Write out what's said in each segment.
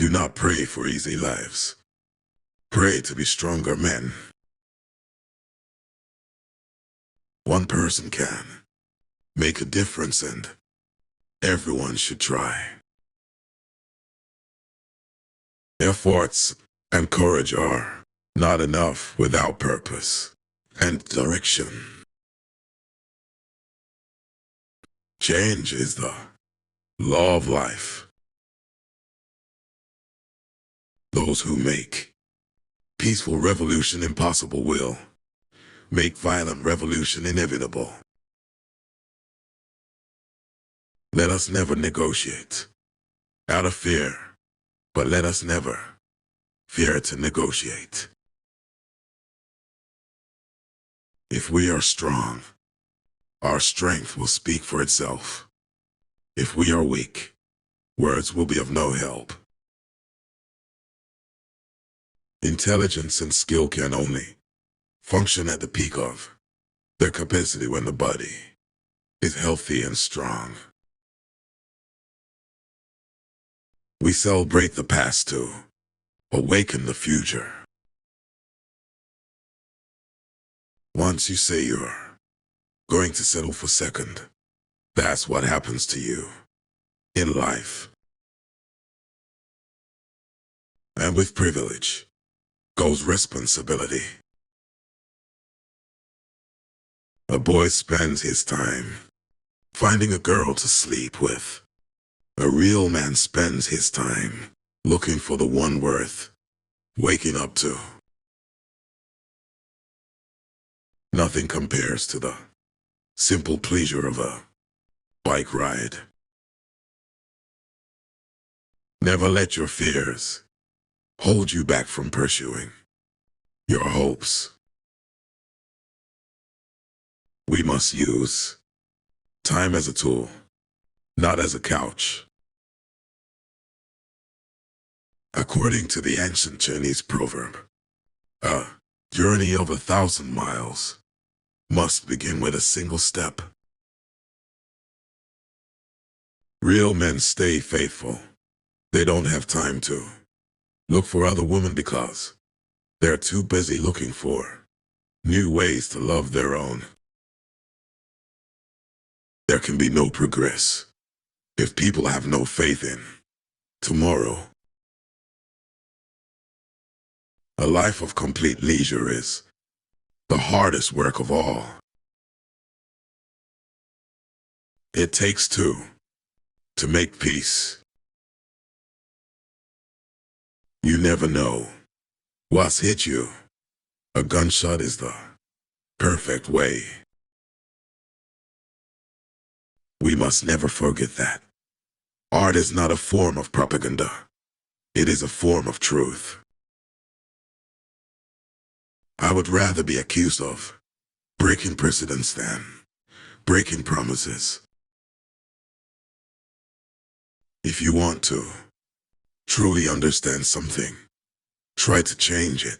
Do not pray for easy lives. Pray to be stronger men. One person can make a difference and everyone should try. Efforts and courage are not enough without purpose and direction. Change is the law of life. Those who make peaceful revolution impossible will make violent revolution inevitable. Let us never negotiate out of fear, but let us never fear to negotiate. If we are strong, our strength will speak for itself. If we are weak, words will be of no help. Intelligence and skill can only function at the peak of their capacity when the body is healthy and strong. We celebrate the past to awaken the future. Once you say you're going to settle for second, that's what happens to you in life. And with privilege goes responsibility. A boy spends his time finding a girl to sleep with. A real man spends his time looking for the one worth waking up to. Nothing compares to the simple pleasure of a bike ride. Never let your fears hold you back from pursuing your hopes. We must use time as a tool, not as a couch. According to the ancient Chinese proverb, a journey of 1,000 miles must begin with a single step. Real men stay faithful. They don't have time to look for other women because they're too busy looking for new ways to love their own. There can be no progress if people have no faith in tomorrow. A life of complete leisure is the hardest work of all. It takes two to make peace. You never know what's hit you. A gunshot is the perfect way. We must never forget that art is not a form of propaganda. It is a form of truth. I would rather be accused of breaking precedents than breaking promises. If you want to truly understand something, try to change it.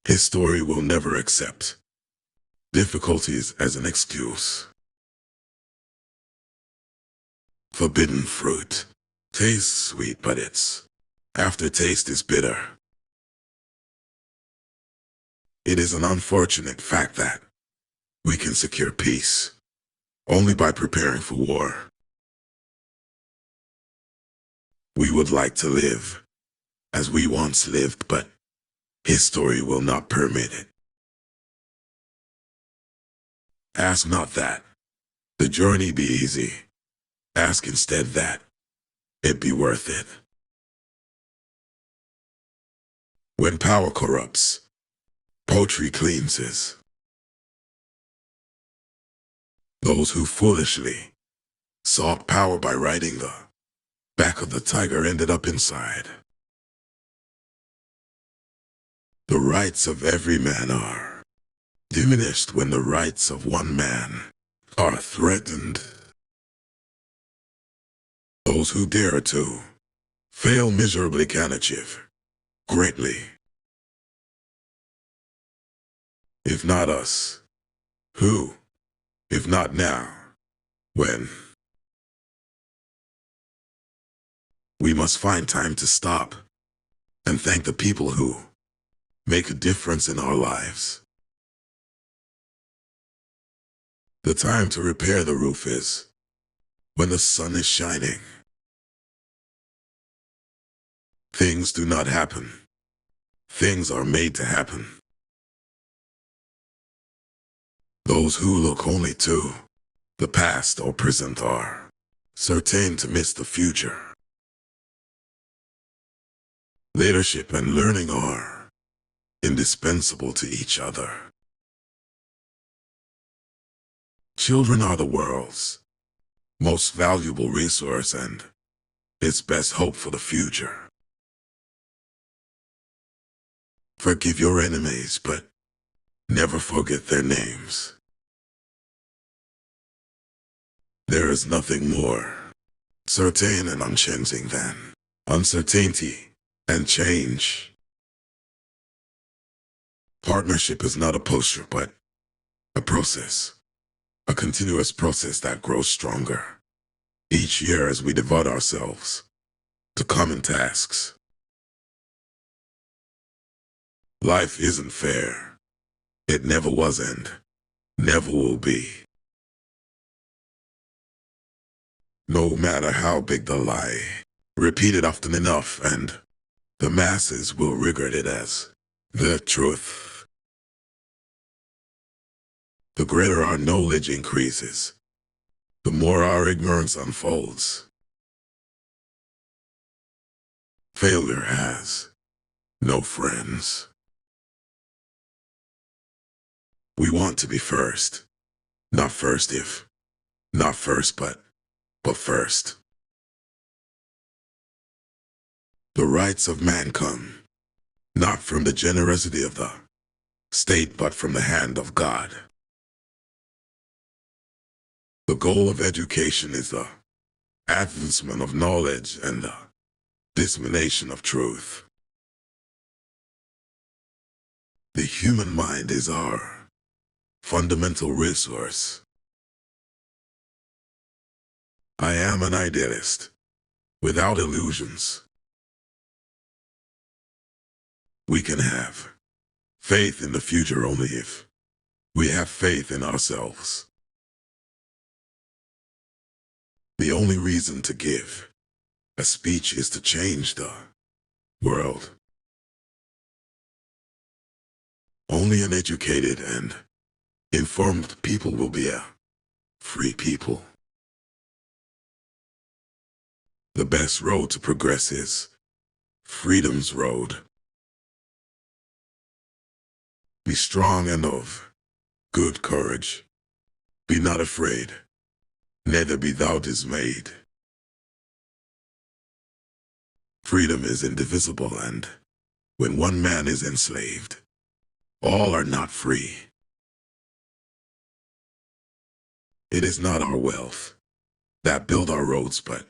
History will never accept difficulties as an excuse. Forbidden fruit tastes sweet, but its aftertaste is bitter. It is an unfortunate fact that we can secure peace only by preparing for war. We would like to live as we once lived, but history will not permit it. Ask not that the journey be easy. Ask instead that it be worth it. When power corrupts, poetry cleanses. Those who foolishly sought power by riding the back of the tiger ended up inside. The rights of every man are diminished when the rights of one man are threatened. Those who dare to fail miserably can achieve greatly. If not us, who? If not now, when? We must find time to stop and thank the people who make a difference in our lives. The time to repair the roof is when the sun is shining. Things do not happen. Things are made to happen. Those who look only to the past or present are certain to miss the future. Leadership and learning are indispensable to each other. Children are the world's most valuable resource and its best hope for the future. Forgive your enemies, but never forget their names. There is nothing more certain and unchanging than uncertainty and change. Partnership is not a posture, but a process. A continuous process that grows stronger each year as we devote ourselves to common tasks. Life isn't fair. It never was and never will be. No matter how big the lie, repeat it often enough and the masses will regard it as the truth. The greater our knowledge increases, the more our ignorance unfolds. Failure has no friends. We want to be first. Not first if, not first but first. The rights of man come, not from the generosity of the state but from the hand of God. The goal of education is the advancement of knowledge and the dissemination of truth. The human mind is our fundamental resource. I am an idealist, without illusions. We can have faith in the future only if we have faith in ourselves. The only reason to give a speech is to change the world. Only an educated and informed people will be a free people. The best road to progress is freedom's road. Be strong and of good courage. Be not afraid, neither be thou dismayed. Freedom is indivisible, and when one man is enslaved, all are not free. It is not our wealth that build our roads, but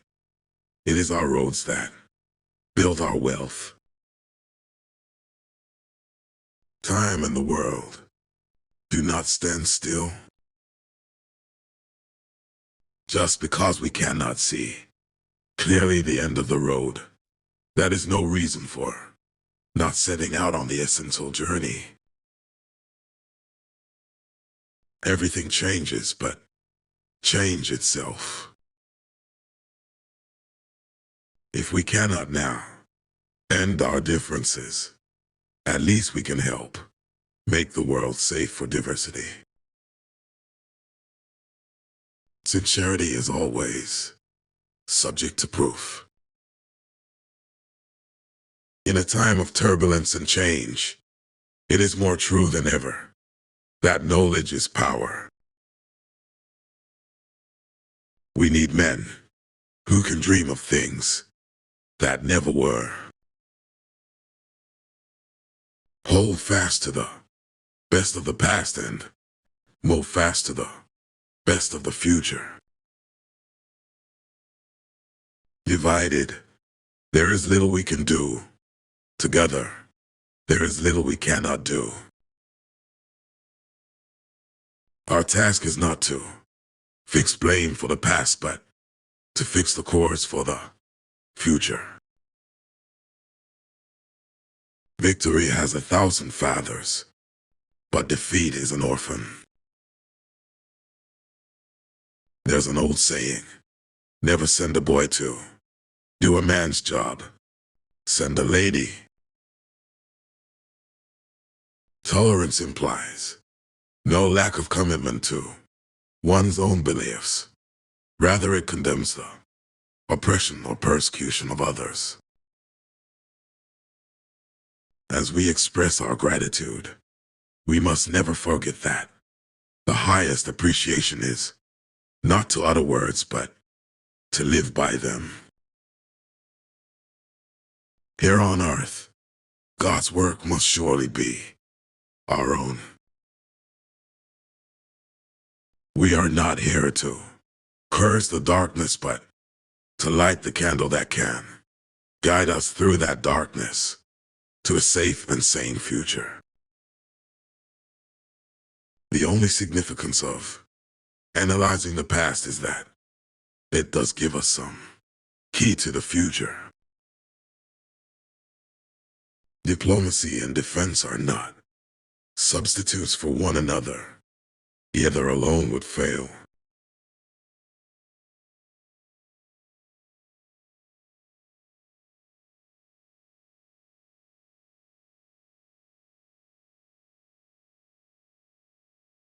it is our roads that build our wealth. Time and the world do not stand still. Just because we cannot see clearly the end of the road, that is no reason for not setting out on the essential journey. Everything changes, but change itself. If we cannot now end our differences, at least we can help make the world safe for diversity. Sincerity is always subject to proof. In a time of turbulence and change, it is more true than ever that knowledge is power. We need men who can dream of things that never were. Hold fast to the best of the past and move fast to the best of the future. Divided, there is little we can do. Together, there is little we cannot do. Our task is not to fix blame for the past, but to fix the course for the future. Victory has 1,000 fathers, but defeat is an orphan. There's an old saying, never send a boy to do a man's job. Send a lady. Tolerance implies no lack of commitment to one's own beliefs. Rather, it condemns the oppression or persecution of others. As we express our gratitude, we must never forget that the highest appreciation is not to utter words, but to live by them. Here on earth, God's work must surely be our own. We are not here to curse the darkness, but to light the candle that can guide us through that darkness to a safe and sane future. The only significance of analyzing the past is that it does give us some key to the future. Diplomacy and defense are not substitutes for one another. Either alone would fail,